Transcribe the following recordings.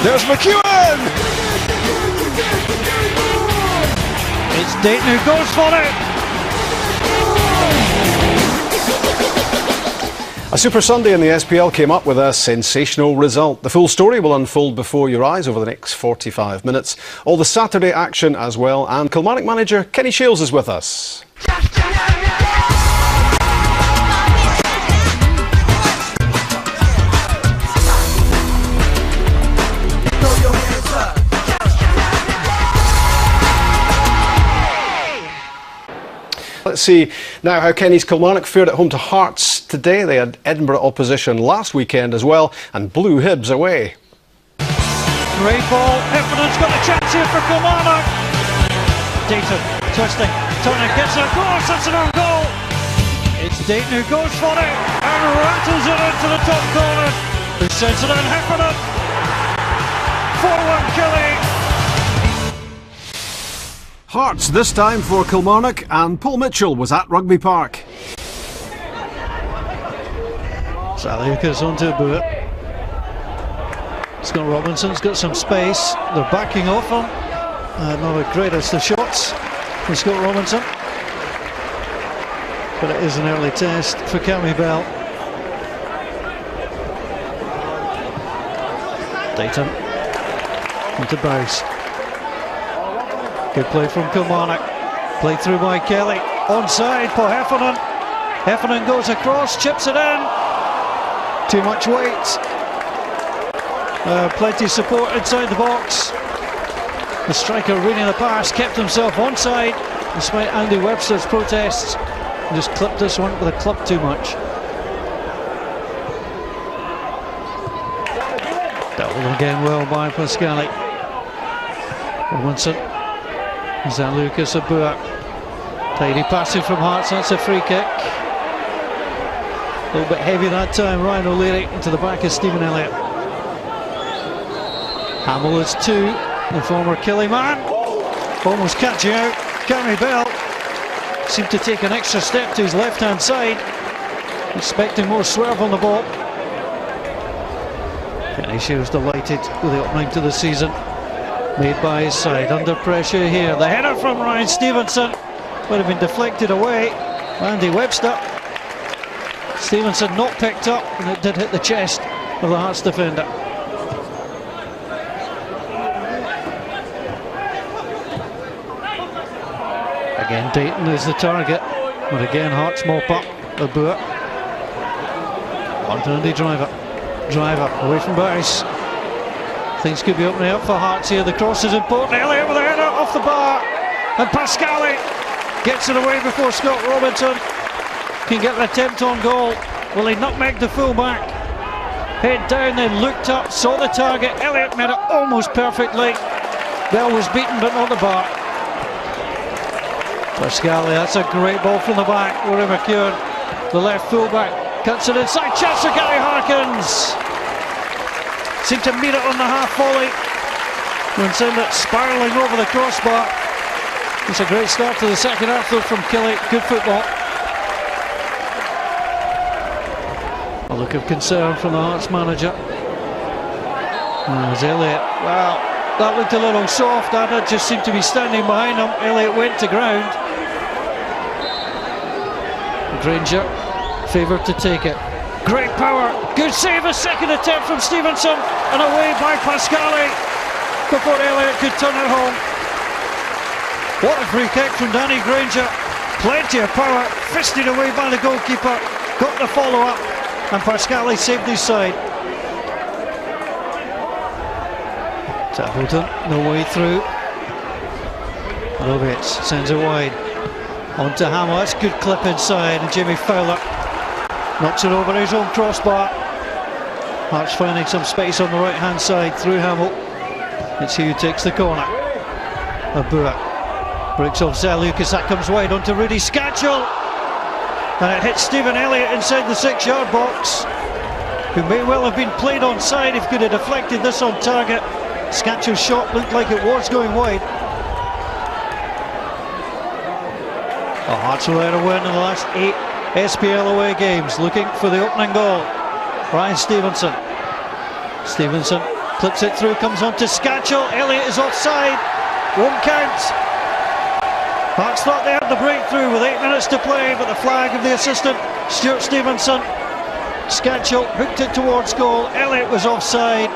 There's McKeown! It's Dayton who goes for it! A Super Sunday in the SPL came up with a sensational result. The full story will unfold before your eyes over the next 45 minutes. All the Saturday action as well, and Kilmarnock manager Kenny Shiels is with us. Let's see now how Kenny's Kilmarnock fared at home to Hearts today. They had Edinburgh opposition last weekend as well and blew Hibs away. Great ball, Heffernan got a chance here for Kilmarnock. Dayton twisting, Turner gets it, of course, that's an own goal. It's Dayton who goes for it and rattles it into the top corner. Who sends it on Heffernan. 4-1 Killie. Hearts this time for Kilmarnock, and Paul Mitchell was at Rugby Park. Lucas onto Buijs. Scott Robinson's got some space. They're backing off him. Not the greatest of shots from Scott Robinson, but it is an early test for Cammy Bell. Dayton into Buijs. Good play from Kilmarnock. Played through by Killie. Onside for Heffernan. Heffernan goes across, chips it in. Too much weight. Plenty of support inside the box. The striker reading the pass, kept himself onside despite Andy Webster's protests. And just clipped this one with a club too much. Dealt with again well by Pascali. Robinson. Is that Lucas or Buijs? Tidy passing from Hearts, that's a free kick. A little bit heavy that time, Ryan O'Leary into the back of Stephen Elliott. Hamill is 2, the former Killie man. Almost catching out. Cammy Bell seemed to take an extra step to his left hand side, expecting more swerve on the ball. Kenny Shiels delighted with the opening to the season. Made by his side, under pressure here. The header from Ryan Stevenson would have been deflected away. Andy Webster. Stevenson not picked up, and it did hit the chest of the Hearts defender. Again, Dayton is the target, but again, Hearts mop up the Buijs. On to Andy Driver. Driver away from Buijs. Things could be opening up for Hearts here. The cross is important. Elliott with a header off the bar. And Pascali gets it away before Scott Robinson can get an attempt on goal. Well, he nutmegged the full-back. Head down, then looked up, saw the target. Elliott made it almost perfectly. Bell was beaten, but not the bar. Pascali, that's a great ball from the back. Rory McKeown, the left full-back, cuts it inside. Chance for Gary Harkins. Seemed to meet it on the half volley and send it spiralling over the crossbar. It's a great start to the second half though from Killie. Good football. A look of concern from the Hearts manager. There's Elliott. Well, that looked a little soft. That just seemed to be standing behind him. Elliott went to ground. Granger favoured to take it. Great power, good save, a second attempt from Stevenson, and away by Pascali before Elliott could turn it home. What a free kick from Danny Granger. Plenty of power, fisted away by the goalkeeper, got the follow-up, and Pascali saved his side. Templeton, no way through. Robic sends it wide. On to Hamill, that's good clip inside, and Jimmy Fowler knocks it over his own crossbar. Hearts finding some space on the right hand side through Hamill. It's he who takes the corner. Buijs breaks off Lucas, that comes wide onto Rudy Scatchell. And it hits Stephen Elliott inside the 6-yard box, who may well have been played onside if could have deflected this on target. Scatchell's shot looked like it was going wide. The Hearts will let a win in the last 8 SPL away games, looking for the opening goal. Ryan Stevenson. Stevenson Clips it through, comes on to Scatchell. Elliott is offside. Won't count. Hearts thought they had the breakthrough with 8 minutes to play, but the flag of the assistant, Stuart Stevenson. Scatchell hooked it towards goal. Elliott was offside.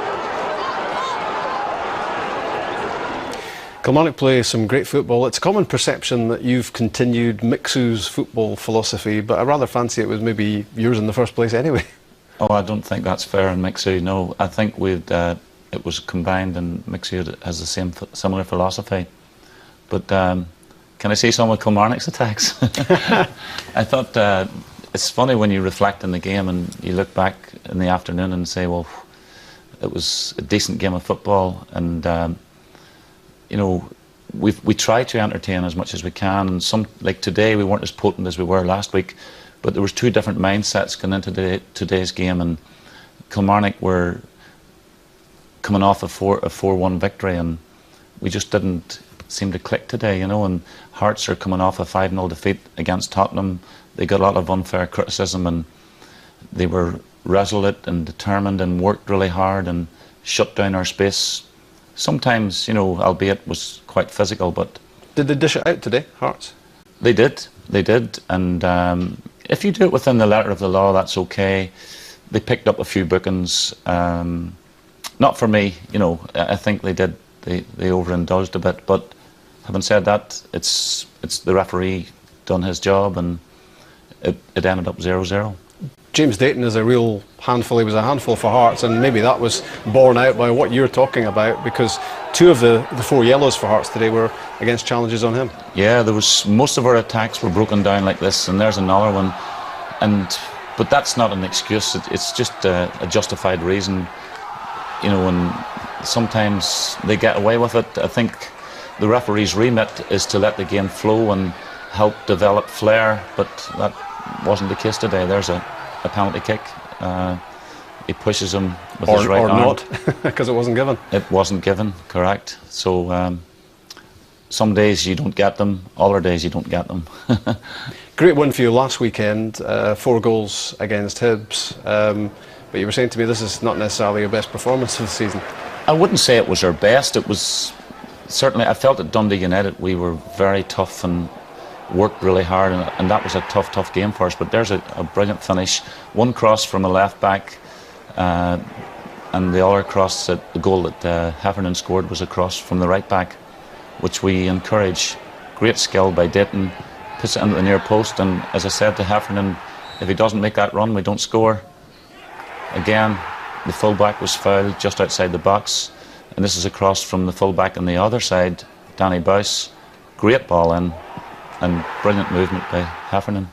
Kilmarnock play some great football. It's a common perception that you've continued Mixu's football philosophy, but I rather fancy it was maybe yours in the first place anyway. Oh, I don't think that's fair in Mixu, no. I think it was combined, and Mixu has the similar philosophy. But can I say some of Kilmarnock's attacks? I thought it's funny when you reflect on the game and you look back in the afternoon and say, well, it was a decent game of football, and you know, we try to entertain as much as we can, and some, like today, we weren't as potent as we were last week, but there was 2 different mindsets going into today's game, and Kilmarnock were coming off a 4-1 victory, and we just didn't seem to click today, you know. And Hearts are coming off a 5-0 defeat against Tottenham. They got a lot of unfair criticism, and they were resolute and determined and worked really hard and shut down our space. Sometimes, you know, albeit was quite physical, but... Did they dish it out today, Hearts? They did, and if you do it within the letter of the law, that's okay. They picked up a few bookings, not for me, you know. I think they did, they overindulged a bit, but having said that, it's the referee done his job, and it ended up 0-0. James Dayton is a real handful. He was a handful for Hearts, and maybe that was borne out by what you're talking about, because 2 of the 4 yellows for Hearts today were against challenges on him. Yeah, there was, most of our attacks were broken down like this, and there's another one. But that's not an excuse. It's just a justified reason, you know. And sometimes they get away with it. I think the referee's remit is to let the game flow and help develop flair, but that wasn't the case today. There's a penalty kick. He pushes him with his right arm. Or not, because it wasn't given. It wasn't given, correct. So some days you don't get them, other days you don't get them. Great win for you last weekend, 4 goals against Hibs. But you were saying to me this is not necessarily your best performance of the season. I wouldn't say it was our best. It was certainly, I felt at Dundee United we were very tough and worked really hard, and that was a tough game for us. But there's a brilliant finish. One cross from a left back, and the other cross, the goal that Heffernan scored was a cross from the right back, which we encourage. Great skill by Dayton, puts it into the near post, and as I said to Heffernan, if he doesn't make that run, we don't score. Again, the full-back was fouled just outside the box, and this is a cross from the full-back on the other side, Danny Buijs. Great ball in, and brilliant movement by Heffernan.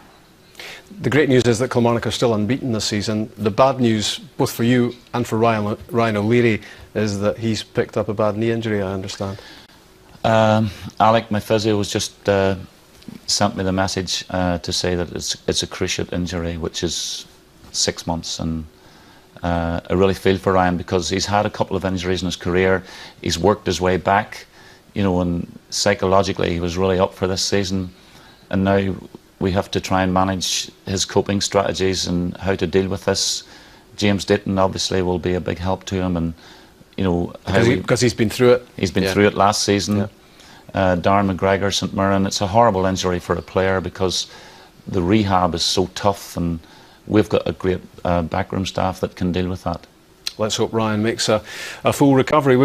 The great news is that Kilmarnock are still unbeaten this season. The bad news, both for you and for Ryan O'Leary, is that he's picked up a bad knee injury, I understand. Alec, my physio, was just sent me the message to say that it's a cruciate injury, which is 6 months, and I really feel for Ryan, because he's had a couple of injuries in his career. He's worked his way back, you know, and psychologically he was really up for this season, and now we have to try and manage his coping strategies and how to deal with this. James Dayton obviously will be a big help to him, and you know, because he's been through it. He's been through it last season. Yeah. Darren McGregor, St Mirren. It's a horrible injury for a player because the rehab is so tough, and we've got a great backroom staff that can deal with that. Let's hope Ryan makes a full recovery.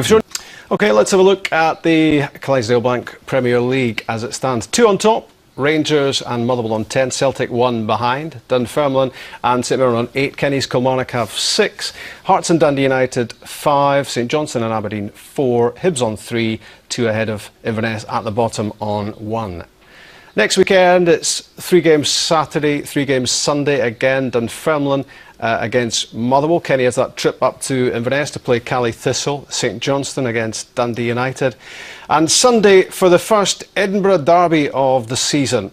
OK, let's have a look at the Clydesdale Bank Premier League as it stands. 2 on top, Rangers and Motherwell on 10, Celtic 1 behind, Dunfermline and St Mirren on 8, Kenny's Kilmarnock have 6, Hearts and Dundee United 5, St Johnstone and Aberdeen 4, Hibs on 3, 2 ahead of Inverness at the bottom on 1. Next weekend it's 3 games Saturday, 3 games Sunday again. Dunfermline against Motherwell. Kenny has that trip up to Inverness to play Caley Thistle. St Johnstone against Dundee United. And Sunday for the first Edinburgh derby of the season.